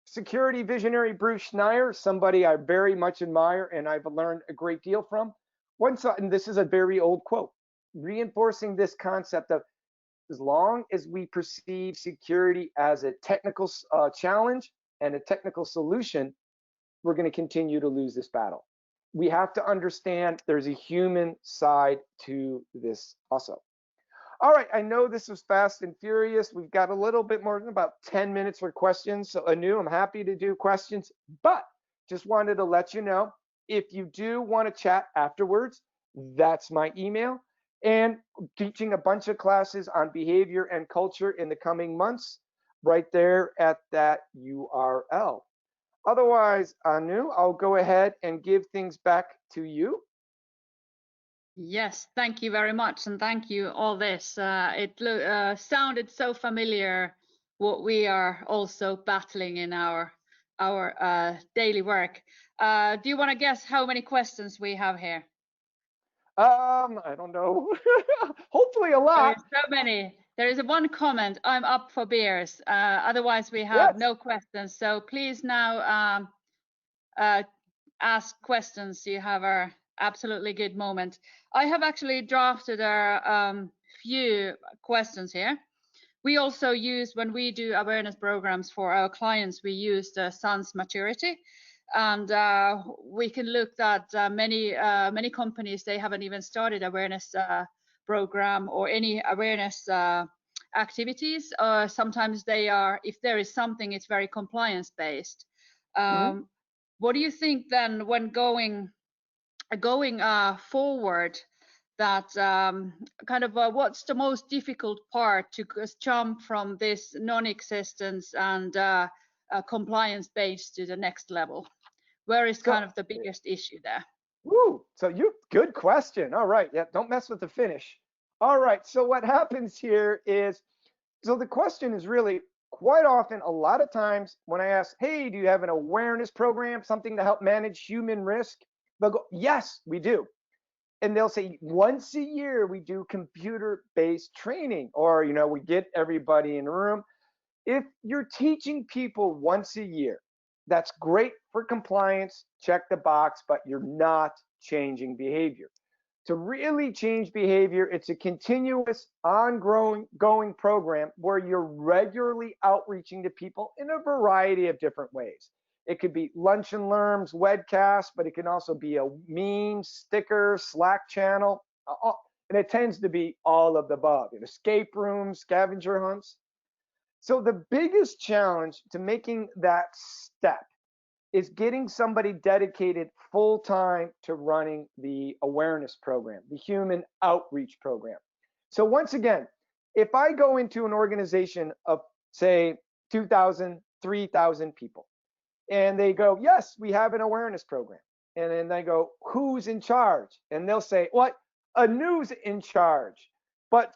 security visionary Bruce Schneier, somebody I very much admire and I've learned a great deal from. And this is a very old quote, reinforcing this concept of, as long as we perceive security as a technical challenge and a technical solution, we're going to continue to lose this battle. We have to understand there's a human side to this also. All right, I know this was fast and furious. We've got a little bit more than about 10 minutes for questions. So Anu, I'm happy to do questions, but just wanted to let you know, if you do want to chat afterwards, that's my email. And teaching a bunch of classes on behavior and culture in the coming months, right there at that URL. Otherwise, Anu, I'll go ahead and give things back to you. Yes, thank you very much, and thank you all this. It sounded so familiar, what we are also battling in our daily work. Do you want to guess how many questions we have here? I don't know. Hopefully a lot. There is so many. There is one comment, I'm up for beers. Otherwise, we have no questions. So please now ask questions. You have a absolutely good moment. I have actually drafted a few questions here. We also use, when we do awareness programs for our clients, we use the SANS maturity. And we can look at many companies, they haven't even started awareness program or any awareness activities. Sometimes they are, if there is something, it's very compliance based. What do you think then, when going forward, that kind of what's the most difficult part to jump from this non-existence and compliance based to the next level? Where is kind of the biggest issue there? Woo, good question. All right, yeah, don't mess with the finish. All right, so what happens here is, so the question is really, quite often, a lot of times when I ask, hey, do you have an awareness program, something to help manage human risk? They'll go, yes, we do. And they'll say, once a year, we do computer-based training, or, we get everybody in a room. If you're teaching people once a year, that's great for compliance, check the box, but you're not changing behavior. To really change behavior, it's a continuous, ongoing program where you're regularly outreaching to people in a variety of different ways. It could be lunch and learns, webcast, but it can also be a meme, sticker, Slack channel. And it tends to be all of the above, escape rooms, scavenger hunts. So the biggest challenge to making that step is getting somebody dedicated full time to running the awareness program, the human outreach program. So once again, if I go into an organization of say 2,000, 3,000 people, and they go, yes, we have an awareness program. And then they go, who's in charge? And they'll say, what? Anu's in charge. But,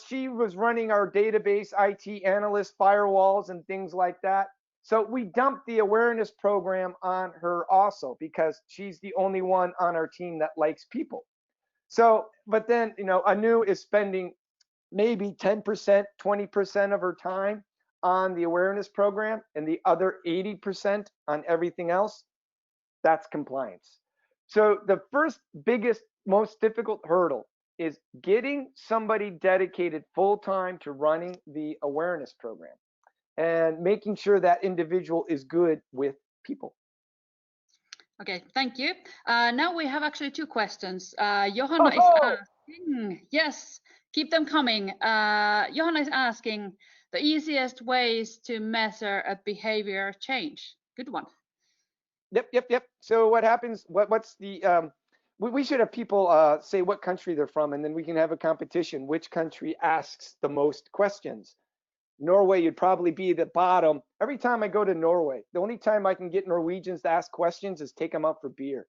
she was running our database, IT analyst, firewalls, and things like that. So we dumped the awareness program on her also because she's the only one on our team that likes people. So, but then, Anu is spending maybe 10%, 20% of her time on the awareness program and the other 80% on everything else. That's compliance. So the first biggest, most difficult hurdle is getting somebody dedicated full time to running the awareness program and making sure that individual is good with people. Okay, thank you. Now we have actually two questions. Johanna is asking, yes, keep them coming. Johanna is asking the easiest ways to measure a behavior change. Good one. Yep. So what happens, what's the, we should have people say what country they're from, and then we can have a competition. Which country asks the most questions? Norway, you'd probably be the bottom. Every time I go to Norway, the only time I can get Norwegians to ask questions is take them up for beer.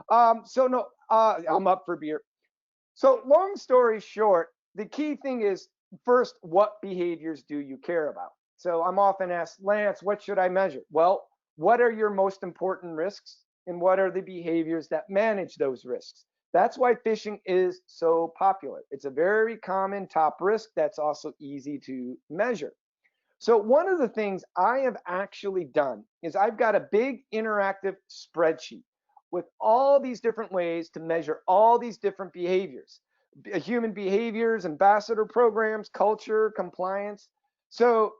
So no, I'm up for beer. So long story short, the key thing is first, what behaviors do you care about? So I'm often asked, Lance, what should I measure? Well, what are your most important risks? And what are the behaviors that manage those risks? That's why phishing is so popular. It's a very common top risk that's also easy to measure. So one of the things I have actually done is I've got a big interactive spreadsheet with all these different ways to measure all these different behaviors, human behaviors, ambassador programs, culture, compliance. So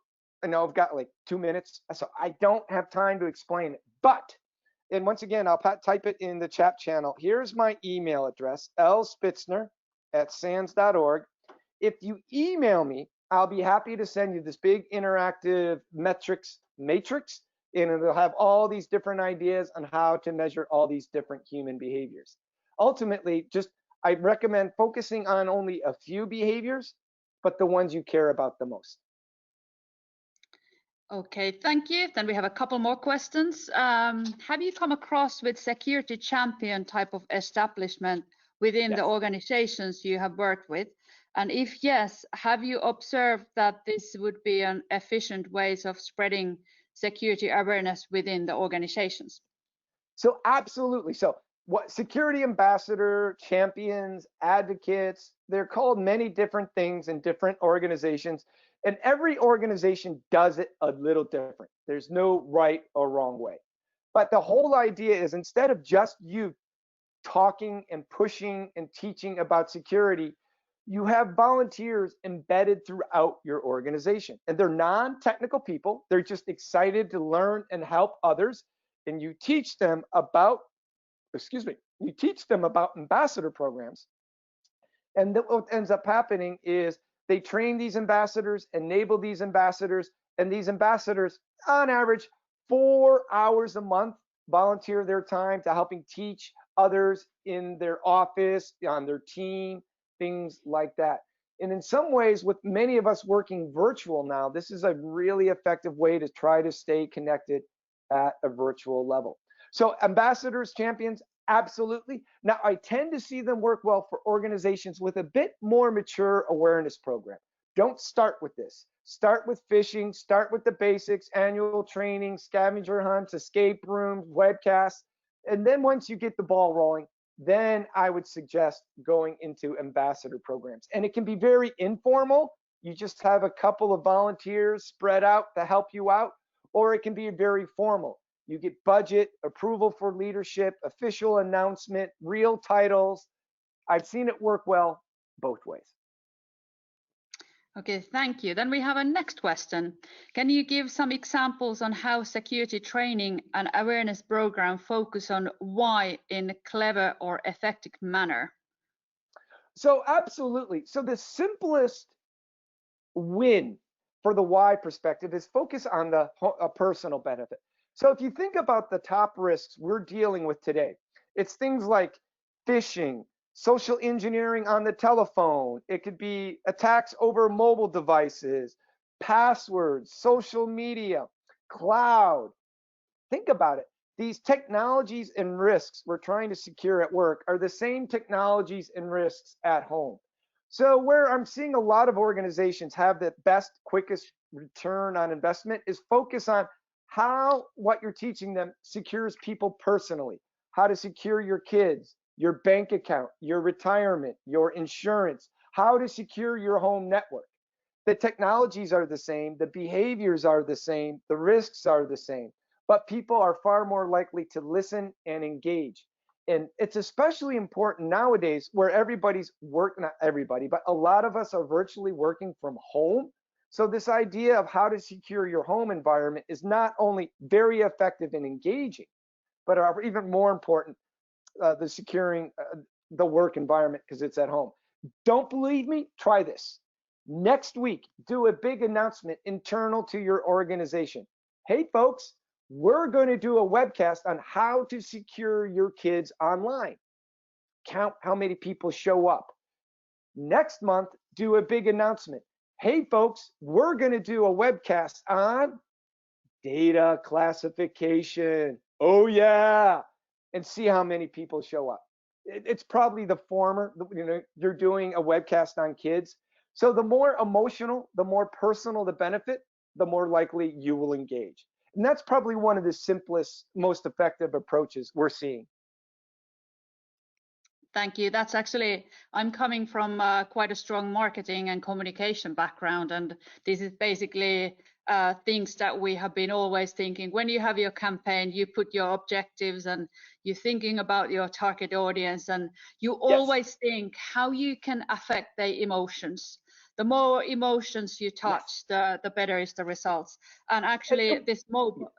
I know I've got like 2 minutes, so I don't have time to explain it. But, and once again, I'll type it in the chat channel. Here's my email address, lspitzner@sans.org. If you email me, I'll be happy to send you this big interactive metrics matrix, and it'll have all these different ideas on how to measure all these different human behaviors. Ultimately, I recommend focusing on only a few behaviors, but the ones you care about the most. Okay, thank you. Then we have a couple more questions. Have you come across with security champion type of establishment within the organizations you have worked with? And if yes, have you observed that this would be an efficient ways of spreading security awareness within the organizations? So absolutely. So what security ambassador, champions, advocates, they're called many different things in different organizations. And every organization does it a little different. There's no right or wrong way. But the whole idea is instead of just you talking and pushing and teaching about security, you have volunteers embedded throughout your organization. And they're non-technical people. They're just excited to learn and help others. And you teach them about, ambassador programs. And what ends up happening is they train these ambassadors, enable these ambassadors, and these ambassadors, on average, 4 hours a month, volunteer their time to helping teach others in their office, on their team, things like that. And in some ways, with many of us working virtual now, this is a really effective way to try to stay connected at a virtual level. So ambassadors, champions, absolutely. Now, I tend to see them work well for organizations with a bit more mature awareness program. Don't start with this. Start with phishing, start with the basics, annual training, scavenger hunts, escape rooms, webcasts. And then once you get the ball rolling, then I would suggest going into ambassador programs. And it can be very informal. You just have a couple of volunteers spread out to help you out, or it can be very formal. You get budget, approval for leadership, official announcement, real titles. I've seen it work well both ways. Okay, thank you. Then we have a next question. Can you give some examples on how security training and awareness program focus on why in a clever or effective manner? So absolutely. So the simplest win for the why perspective is focus on the personal benefit. So if you think about the top risks we're dealing with today, it's things like phishing, social engineering on the telephone. It could be attacks over mobile devices, passwords, social media, cloud. Think about it. These technologies and risks we're trying to secure at work are the same technologies and risks at home. So, where I'm seeing a lot of organizations have the best, quickest return on investment is focus on how what you're teaching them secures people personally, how to secure your kids, your bank account, your retirement, your insurance, how to secure your home network. The technologies are the same, the behaviors are the same, the risks are the same, but people are far more likely to listen and engage. And it's especially important nowadays where everybody's working, not everybody, but a lot of us are virtually working from home. So this idea of how to secure your home environment is not only very effective and engaging, but are even more important, the securing the work environment because it's at home. Don't believe me? Try this. Next week, do a big announcement internal to your organization. Hey, folks, we're going to do a webcast on how to secure your kids online. Count how many people show up. Next month, do a big announcement. Hey, folks, we're going to do a webcast on data classification. Oh, yeah. And see how many people show up. It's probably the former. You know, you're doing a webcast on kids. So the more emotional, the more personal the benefit, the more likely you will engage. And that's probably one of the simplest, most effective approaches we're seeing. Thank you. That's actually, I'm coming from quite a strong marketing and communication background, and this is basically things that we have been always thinking. When you have your campaign, you put your objectives and you're thinking about your target audience, and you always think how you can affect their emotions. The more emotions you touch, the better is the results. And actually, this mobile,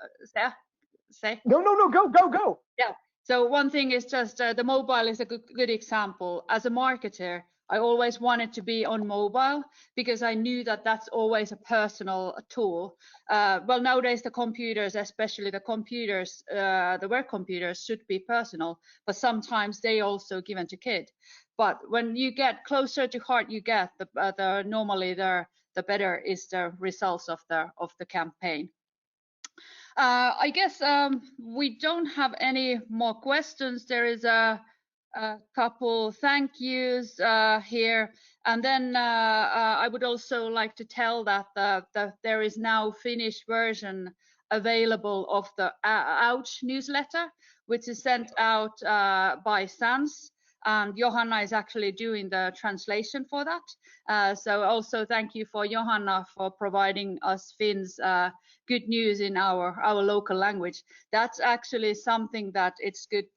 say? No, go. Yeah. So one thing is just the mobile is a good example. As a marketer, I always wanted to be on mobile because I knew that that's always a personal tool. Well, nowadays the computers, especially the computers, the work computers should be personal, but sometimes they also given to kid. But when you get closer to heart, you get normally the better is the results of the campaign. I guess we don't have any more questions. There is a couple thank yous here. And then I would also like to tell that there is now Finnish version available of the Ouch newsletter, which is sent out by SANS. And Johanna is actually doing the translation for that. So also thank you for Johanna for providing us Finns good news in our local language. That's actually something that it's good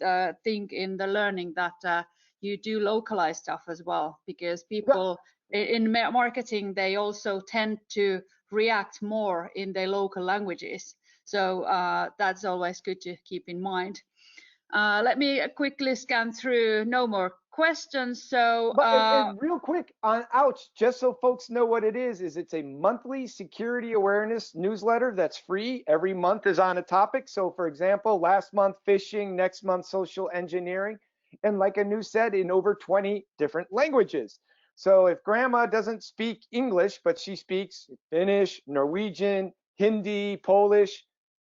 thing in the learning that you do localize stuff as well, because people in marketing, they also tend to react more in their local languages. So that's always good to keep in mind. Let me quickly scan through. No more questions. So, and real quick on Ouch, just so folks know what it is it's a monthly security awareness newsletter that's free. Every month is on a topic. So, for example, last month phishing, next month social engineering, and like Anu said, in over 20 different languages. So, if Grandma doesn't speak English, but she speaks Finnish, Norwegian, Hindi, Polish,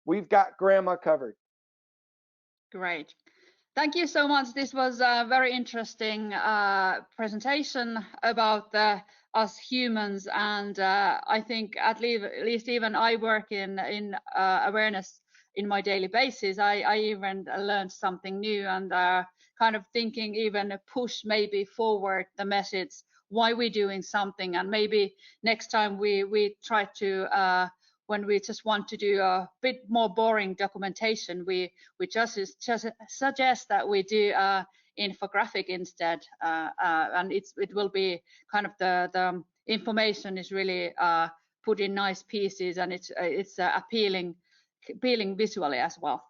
we've got Grandma covered. Great. Thank you so much. This was a very interesting presentation about us humans, and I think at least even I work in awareness in my daily basis. I even learned something new, and kind of thinking even push maybe forward the message why we're doing something, and maybe next time we try to when we just want to do a bit more boring documentation, we just suggest that we do infographic instead, and it will be kind of the information is really put in nice pieces, and it's appealing visually as well.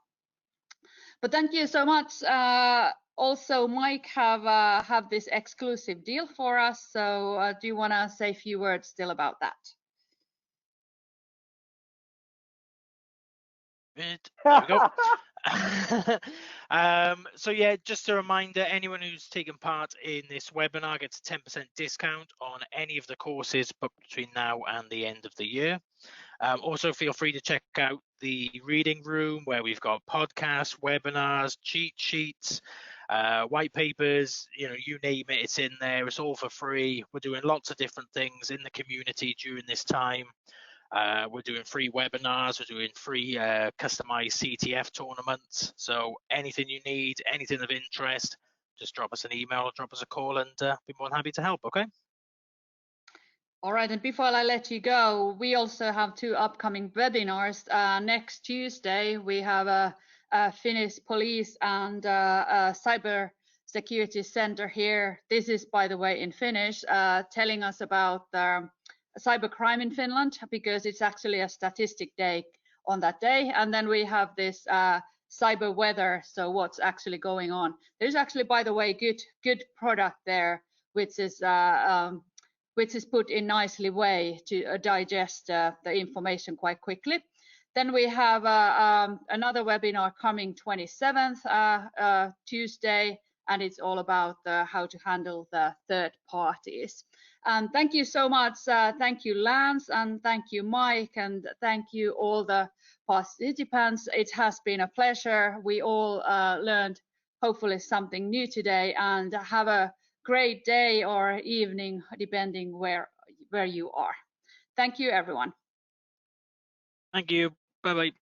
But thank you so much. Also, Mike have this exclusive deal for us. So do you want to say a few words still about that? There we go. So yeah, just a reminder, anyone who's taken part in this webinar gets a 10% discount on any of the courses booked between now and the end of the year. Also, feel free to check out the reading room where we've got podcasts, webinars, cheat sheets, white papers, you name it, it's in there. It's all for free. We're doing lots of different things in the community during this time. We're doing free webinars, we're doing free customized CTF tournaments. So anything you need, anything of interest, just drop us an email or drop us a call and be more than happy to help, okay? All right, and before I let you go, we also have 2 upcoming webinars. Next Tuesday, we have a Finnish police and a cybersecurity center here. This is, by the way, in Finnish, telling us about cybercrime in Finland, because it's actually a statistic day on that day. And then we have this cyber weather, so what's actually going on. There's actually, by the way, good product there, which is put in nicely way to digest the information quite quickly. Then we have another webinar coming 27th Tuesday, and it's all about how to handle the third parties. Thank you so much. Thank you, Lance, and thank you, Mike, and thank you all the participants. It has been a pleasure. We all learned hopefully something new today, and have a great day or evening, depending where you are. Thank you, everyone. Thank you. Bye-bye.